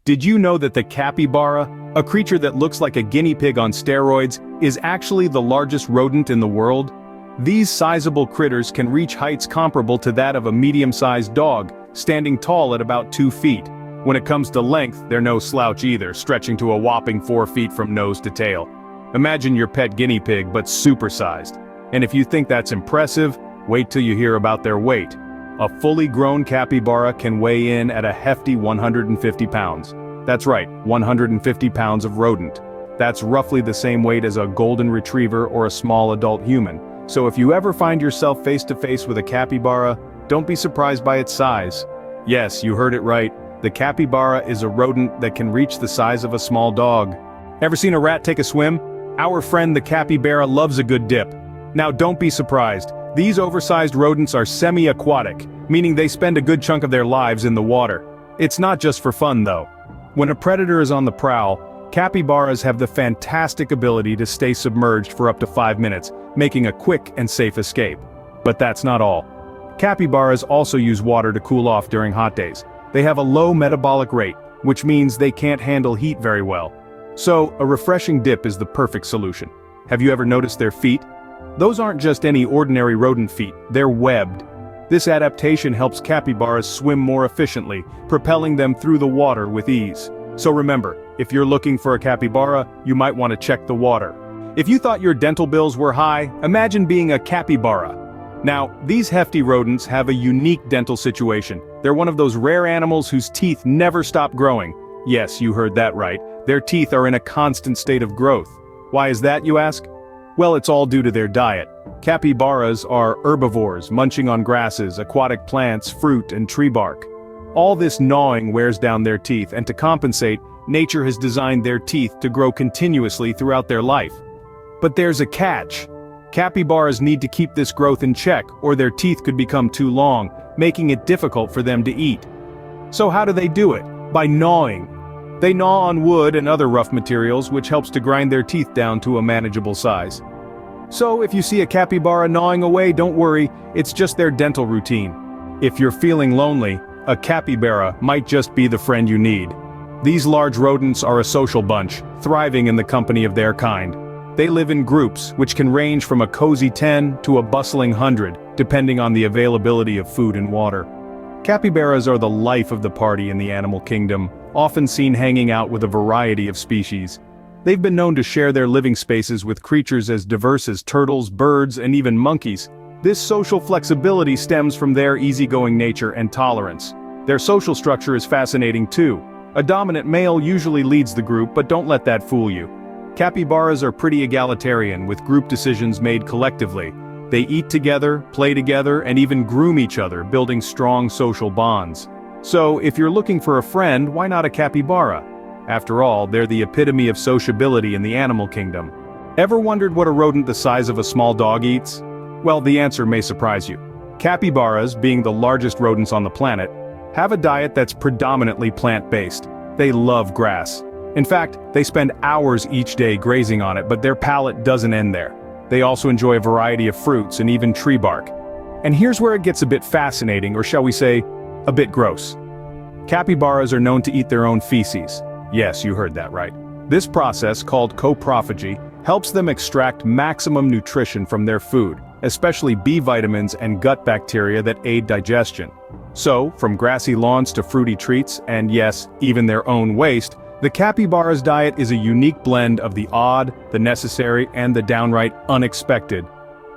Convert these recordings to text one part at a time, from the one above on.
Did you know that the capybara, a creature that looks like a guinea pig on steroids, is actually the largest rodent in the world? These sizable critters can reach heights comparable to that of a medium-sized dog, standing tall at about 2 feet. When it comes to length, they're no slouch either, stretching to a whopping 4 feet from nose to tail. Imagine your pet guinea pig, but supersized. And if you think that's impressive, wait till you hear about their weight. A fully grown capybara can weigh in at a hefty 150 pounds. That's right, 150 pounds of rodent. That's roughly the same weight as a golden retriever or a small adult human. So if you ever find yourself face to face with a capybara, don't be surprised by its size. Yes, you heard it right. The capybara is a rodent that can reach the size of a small dog. Ever seen a rat take a swim? Our friend the capybara loves a good dip. Now don't be surprised. These oversized rodents are semi-aquatic, meaning they spend a good chunk of their lives in the water. It's not just for fun though. When a predator is on the prowl, capybaras have the fantastic ability to stay submerged for up to 5 minutes, making a quick and safe escape. But that's not all. Capybaras also use water to cool off during hot days. They have a low metabolic rate, which means they can't handle heat very well. So, a refreshing dip is the perfect solution. Have you ever noticed their feet? Those aren't just any ordinary rodent feet, they're webbed. This adaptation helps capybaras swim more efficiently, propelling them through the water with ease. So remember, if you're looking for a capybara, you might want to check the water. If you thought your dental bills were high, imagine being a capybara. Now, these hefty rodents have a unique dental situation. They're one of those rare animals whose teeth never stop growing. Yes, you heard that right. Their teeth are in a constant state of growth. Why is that, you ask? Well, it's all due to their diet. Capybaras are herbivores, munching on grasses, aquatic plants, fruit, and tree bark. All this gnawing wears down their teeth, and to compensate, nature has designed their teeth to grow continuously throughout their life. But there's a catch. Capybaras need to keep this growth in check, or their teeth could become too long, making it difficult for them to eat. So how do they do it? By gnawing. They gnaw on wood and other rough materials, which helps to grind their teeth down to a manageable size. So if you see a capybara gnawing away, don't worry, it's just their dental routine. If you're feeling lonely, a capybara might just be the friend you need. These large rodents are a social bunch, thriving in the company of their kind. They live in groups, which can range from a cozy 10 to a bustling 100, depending on the availability of food and water. Capybaras are the life of the party in the animal kingdom, often seen hanging out with a variety of species. They've been known to share their living spaces with creatures as diverse as turtles, birds, and even monkeys. This social flexibility stems from their easygoing nature and tolerance. Their social structure is fascinating too. A dominant male usually leads the group, but don't let that fool you. Capybaras are pretty egalitarian, with group decisions made collectively. They eat together, play together, and even groom each other, building strong social bonds. So, if you're looking for a friend, why not a capybara? After all, they're the epitome of sociability in the animal kingdom. Ever wondered what a rodent the size of a small dog eats? Well, the answer may surprise you. Capybaras, being the largest rodents on the planet, have a diet that's predominantly plant-based. They love grass. In fact, they spend hours each day grazing on it, but their palate doesn't end there. They also enjoy a variety of fruits and even tree bark. And here's where it gets a bit fascinating, or shall we say, a bit gross. Capybaras are known to eat their own feces. Yes, you heard that right. This process, called coprophagy, helps them extract maximum nutrition from their food, especially B vitamins and gut bacteria that aid digestion. So, from grassy lawns to fruity treats, and yes, even their own waste, the capybara's diet is a unique blend of the odd, the necessary, and the downright unexpected.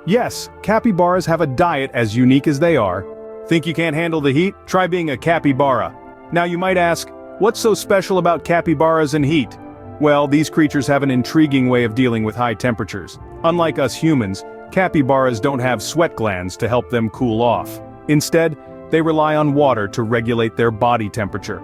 Yes, capybaras have a diet as unique as they are. Think you can't handle the heat? Try being a capybara. Now you might ask, what's so special about capybaras and heat? Well, these creatures have an intriguing way of dealing with high temperatures. Unlike us humans, capybaras don't have sweat glands to help them cool off. Instead, they rely on water to regulate their body temperature.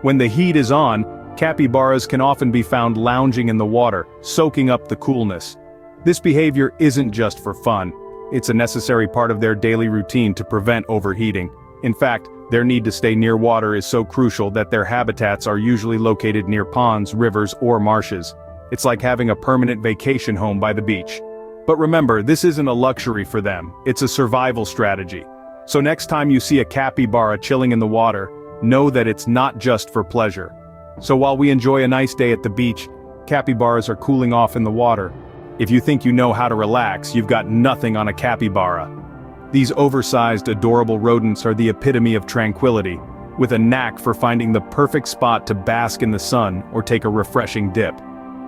When the heat is on, capybaras can often be found lounging in the water, soaking up the coolness. This behavior isn't just for fun. It's a necessary part of their daily routine to prevent overheating. In fact, their need to stay near water is so crucial that their habitats are usually located near ponds, rivers, or marshes. It's like having a permanent vacation home by the beach. But remember, this isn't a luxury for them, it's a survival strategy. So next time you see a capybara chilling in the water, know that it's not just for pleasure. So while we enjoy a nice day at the beach, capybaras are cooling off in the water. If you think you know how to relax, you've got nothing on a capybara. These oversized, adorable rodents are the epitome of tranquility, with a knack for finding the perfect spot to bask in the sun or take a refreshing dip.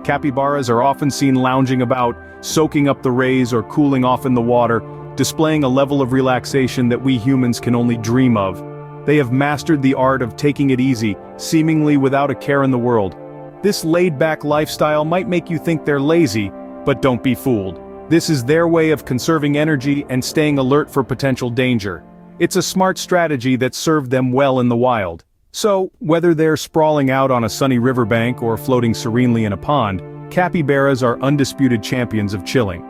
Capybaras are often seen lounging about, soaking up the rays or cooling off in the water, displaying a level of relaxation that we humans can only dream of. They have mastered the art of taking it easy, seemingly without a care in the world. This laid-back lifestyle might make you think they're lazy, but don't be fooled. This is their way of conserving energy and staying alert for potential danger. It's a smart strategy that served them well in the wild. So, whether they're sprawling out on a sunny riverbank or floating serenely in a pond, capybaras are undisputed champions of chilling.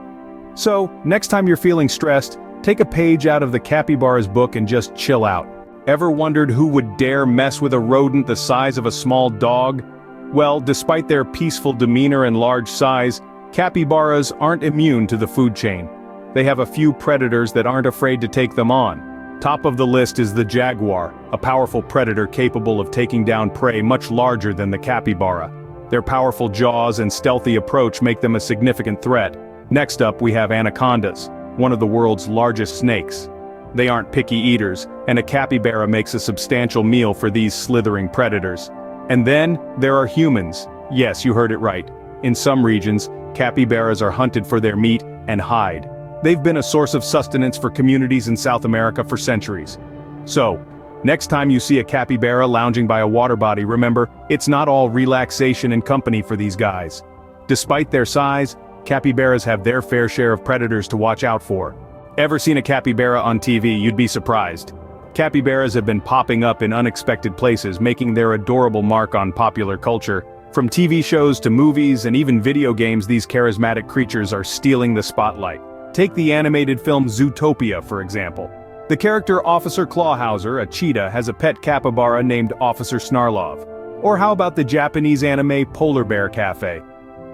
So, next time you're feeling stressed, take a page out of the capybara's book and just chill out. Ever wondered who would dare mess with a rodent the size of a small dog? Well, despite their peaceful demeanor and large size, capybaras aren't immune to the food chain. They have a few predators that aren't afraid to take them on. Top of the list is the jaguar, a powerful predator capable of taking down prey much larger than the capybara. Their powerful jaws and stealthy approach make them a significant threat. Next up we have anacondas, one of the world's largest snakes. They aren't picky eaters, and a capybara makes a substantial meal for these slithering predators. And then, there are humans. Yes, you heard it right. In some regions, capybaras are hunted for their meat and hide. They've been a source of sustenance for communities in South America for centuries. So, next time you see a capybara lounging by a water body, remember, it's not all relaxation and company for these guys. Despite their size, capybaras have their fair share of predators to watch out for. Ever seen a capybara on TV? You'd be surprised. Capybaras have been popping up in unexpected places, making their adorable mark on popular culture. From TV shows to movies and even video games, these charismatic creatures are stealing the spotlight. Take the animated film Zootopia, for example. The character Officer Clawhauser, a cheetah, has a pet capybara named Officer Snarlov. Or how about the Japanese anime Polar Bear Cafe?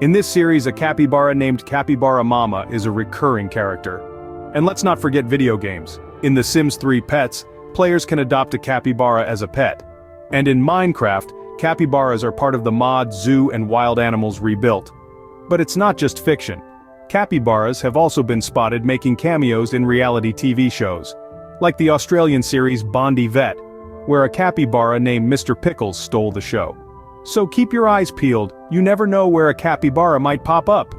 In this series, a capybara named Capybara Mama is a recurring character. And let's not forget video games. In The Sims 3 Pets, players can adopt a capybara as a pet. And in Minecraft, capybaras are part of the mod Zoo and Wild Animals Rebuilt. But it's not just fiction. Capybaras have also been spotted making cameos in reality TV shows, like the Australian series Bondi Vet, where a capybara named Mr. Pickles stole the show. So keep your eyes peeled, you never know where a capybara might pop up.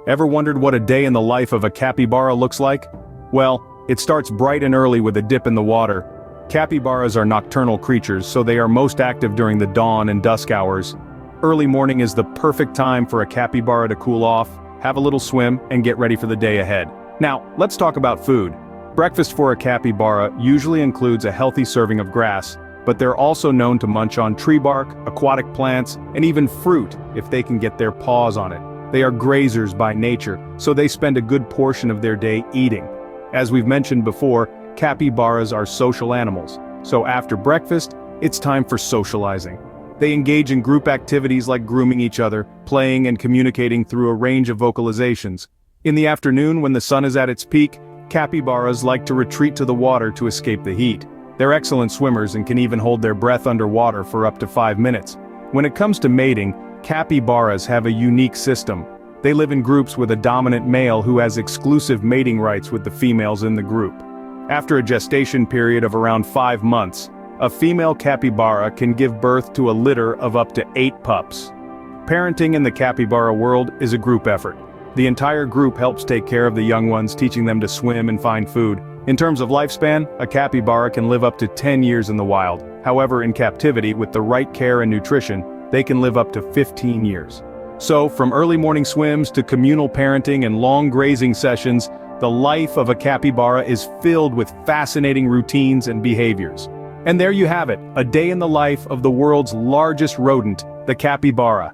Ever wondered what a day in the life of a capybara looks like? Well, it starts bright and early with a dip in the water. Capybaras are nocturnal creatures, so they are most active during the dawn and dusk hours. Early morning is the perfect time for a capybara to cool off, have a little swim, and get ready for the day ahead. Now, let's talk about food. Breakfast for a capybara usually includes a healthy serving of grass, but they're also known to munch on tree bark, aquatic plants, and even fruit if they can get their paws on it. They are grazers by nature, so they spend a good portion of their day eating. As we've mentioned before, capybaras are social animals, so after breakfast, it's time for socializing. They engage in group activities like grooming each other, playing and communicating through a range of vocalizations. In the afternoon, when the sun is at its peak, capybaras like to retreat to the water to escape the heat. They're excellent swimmers and can even hold their breath underwater for up to 5 minutes. When it comes to mating, capybaras have a unique system. They live in groups with a dominant male who has exclusive mating rights with the females in the group. After a gestation period of around 5 months, a female capybara can give birth to a litter of up to 8 pups. Parenting in the capybara world is a group effort. The entire group helps take care of the young ones, teaching them to swim and find food. In terms of lifespan, a capybara can live up to 10 years in the wild. However, in captivity, with the right care and nutrition, they can live up to 15 years. So, from early morning swims to communal parenting and long grazing sessions, the life of a capybara is filled with fascinating routines and behaviors. And there you have it, a day in the life of the world's largest rodent, the capybara.